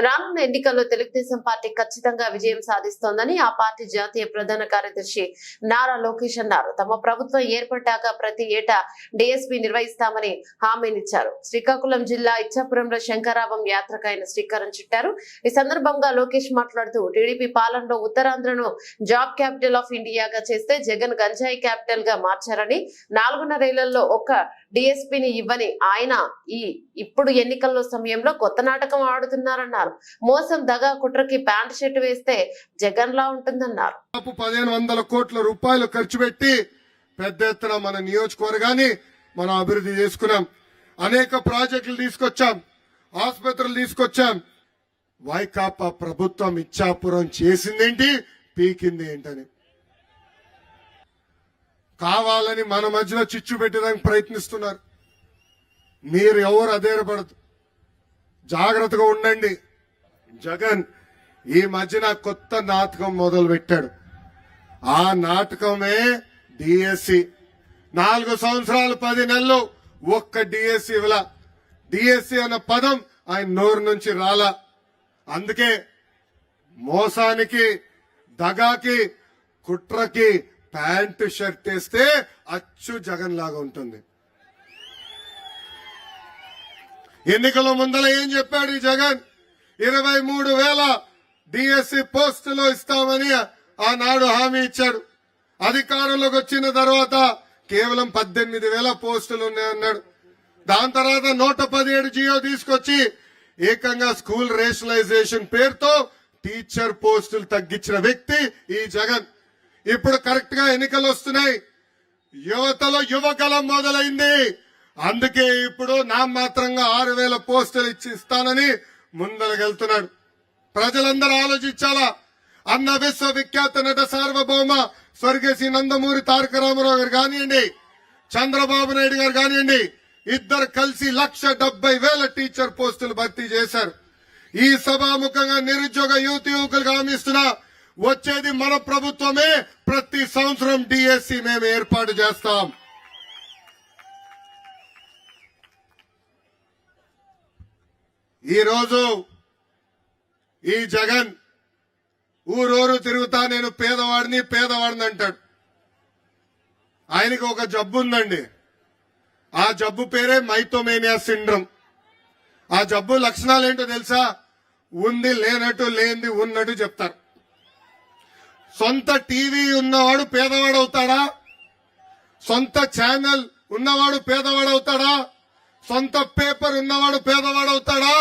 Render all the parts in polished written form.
రానున్న ఎన్నికల్లో తెలుగుదేశం పార్టీ ఖచ్చితంగా విజయం సాధిస్తోందని ఆ పార్టీ జాతీయ ప్రధాన కార్యదర్శి నారా లోకేష్ అన్నారు. తమ ప్రభుత్వం ఏర్పడ్డాక ప్రతి ఏటా డిఎస్పీ నిర్వహిస్తామని హామీనిచ్చారు. శ్రీకాకుళం జిల్లా ఇచ్చాపురంలో శంకరాభం యాత్రకు ఆయన శ్రీకారం చుట్టారు. ఈ సందర్భంగా లోకేష్ మాట్లాడుతూ టీడీపీ పాలనలో ఉత్తరాంధ్రను జాబ్ క్యాపిటల్ ఆఫ్ ఇండియాగా చేస్తే జగన్ గంజాయి క్యాపిటల్ గా మార్చారని, 4.5 ఏళ్లలో ఒక్క డిఎస్పీని ఇవ్వని ఆయన ఇప్పుడు ఎన్నికల్లో సమయంలో కొత్త నాటకం ఆడుతున్నారన్నారు. మోసం దగా కుట్రకి ప్యాంట్ షర్ట్ వేస్తే జగన్ లా ఉంటుందన్నారు. 1500 కోట్ల రూపాయలు ఖర్చు పెట్టి పెద్ద ఎత్తున మన నియోజకవర్గాన్ని మనం అభివృద్ధి చేసుకున్నాం. అనేక ప్రాజెక్టులు తీసుకొచ్చాం, ఆసుపత్రులు తీసుకొచ్చాం. వైకాపా ప్రభుత్వం ఇచ్చాపురం చేసిందేంటి, పీకింది ఏంటని కావాలని మన మధ్యలో చిచ్చు పెట్టడానికి ప్రయత్నిస్తున్నారు. మీరు ఎవరు అధైర్యపడదు, జాగ్రత్తగా ఉండండి. జగన్ ఈ మధ్యన కొత్త నాటకం మొదలు పెట్టాడు. ఆ నాటకమే డిఎస్సి. 4 సంవత్సరాలు 10 నెలలు ఒక్క డిఎస్సి ఇవ్వలా. డిఎస్సి అన్న పదం ఆయన నోరు నుంచి రాలా. అందుకే మోసానికి, దగాకి, కుట్రకి ప్యాంటు షర్ట్ వేస్తే అచ్చు జగన్ లాగా ఉంటుంది. ఎన్నికల ముందర ఏం చెప్పాడు ఈ జగన్? 23,000 డిఎస్సి పోస్టులు ఇస్తామని ఆనాడు హామీ ఇచ్చాడు. అధికారంలోకి వచ్చిన తర్వాత కేవలం 18,000 పోస్టులు ఉన్నాయన్నాడు. దాని తర్వాత 117 జియో తీసుకొచ్చి ఏకంగా స్కూల్ రేషనలైజేషన్ పేరుతో టీచర్ పోస్టులు తగ్గించిన వ్యక్తి ఈ జగన్. ఇప్పుడు కరెక్ట్ గా ఎన్నికలు వస్తున్నాయి, యువతలో యువకలం మొదలైంది. అందుకే ఇప్పుడు నామమాత్రంగా 6,000 పోస్టులు ఇస్తానని ముందరకెళ్తున్నాడు. ప్రజలందరూ ఆలోచించాలా. అన్న విశ్వవిఖ్యాత నట సార్వభౌమ స్వర్గశ్రీ నందమూరి తారక రామారావు గారు కానివ్వండి, చంద్రబాబు నాయుడు గారు కానివ్వండి, ఇద్దరు కలిసి 1,70,000 టీచర్ పోస్టులు భర్తీ చేశారు. ఈ సభాముఖంగా నిరుద్యోగ యువకులకు హామీస్తున్నా, వచ్చేది మన ప్రభుత్వమే. ప్రతి సంవత్సరం డిఎస్సి మేము ఏర్పాటు చేస్తాం. ఈ రోజు ఈ జగన్ ఊరూరు తిరుగుతా నేను పేదవాడిని అంటాడు. ఆయనకి ఒక జబ్బు ఉందండి. ఆ జబ్బు పేరే మైథోమేనియా సిండ్రోమ్. ఆ జబ్బు లక్షణాలు ఏంటో తెలుసా? ఉంది లేనట్టు, లేనిది ఉన్నట్టు చెప్తారు. సొంత టీవీ ఉన్నవాడు పేదవాడు అవుతాడా? సొంత ఛానల్ ఉన్నవాడు పేదవాడు అవుతాడా? సొంత పేపర్ ఉన్నవాడు పేదవాడు అవుతాడా?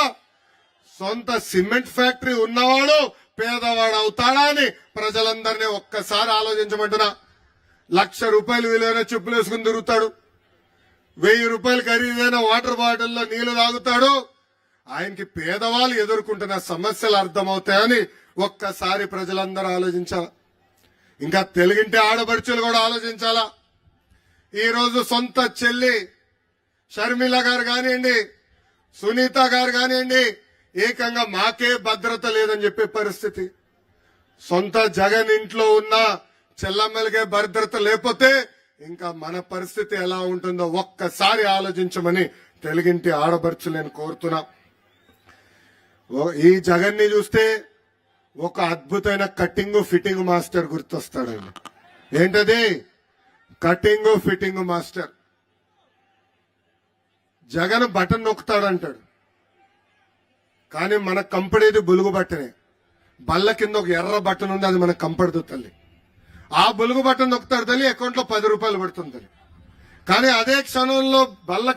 సొంత సిమెంట్ ఫ్యాక్టరీ ఉన్నవాడు పేదవాడు అవుతాడా అని ప్రజలందరినీ ఒక్కసారి ఆలోచించమంటున్నా. 1,00,000 రూపాయలు విలువైన చెప్పులు వేసుకుని తిరుగుతాడు, 1,000 రూపాయలు ఖరీదైన వాటర్ బాటిల్లో నీళ్లు తాగుతాడు. ఆయనకి పేదవాళ్ళు ఎదుర్కొంటున్న సమస్యలు అర్థమవుతాయని ఒక్కసారి ప్రజలందరూ ఆలోచించాలా. ఇంకా తెలుగింటి ఆడపడుచులు కూడా ఆలోచించాలా. ఈ రోజు సొంత చెల్లి షర్మిల గారు కానివ్వండి, సునీత గారు కానివ్వండి, ఏకంగా మాకే భద్రత లేదని చెప్పే పరిస్థితి. సొంత జగన్ ఇంట్లో ఉన్న చెల్లమ్మలకే భద్రత లేకపోతే ఇంకా మన పరిస్థితి ఎలా ఉంటుందో ఒక్కసారి ఆలోచించమని తెలుగింటి ఆడపడుచులు నేను కోరుతున్నా. ఈ జగన్ ని చూస్తే ఒక అద్భుతమైన కటింగ్ ఫిట్టింగ్ మాస్టర్ గుర్తొస్తాడు. ఏంటది? Cutting fitting master. Jagan button నొక్కుతాడంటాడు, కానీ మనకు కంపడేది బులుగు బట్టనే. బల్ల కింద ఒక ఎర్ర బటన్ ఉంది, అది మనకు కంపడదు తల్లి. ఆ బులుగు బటన్ నొక్కుతాడు తల్లి, అకౌంట్ లో 10 రూపాయలు పడుతుంది. కానీ అదే క్షణంలో బల్ల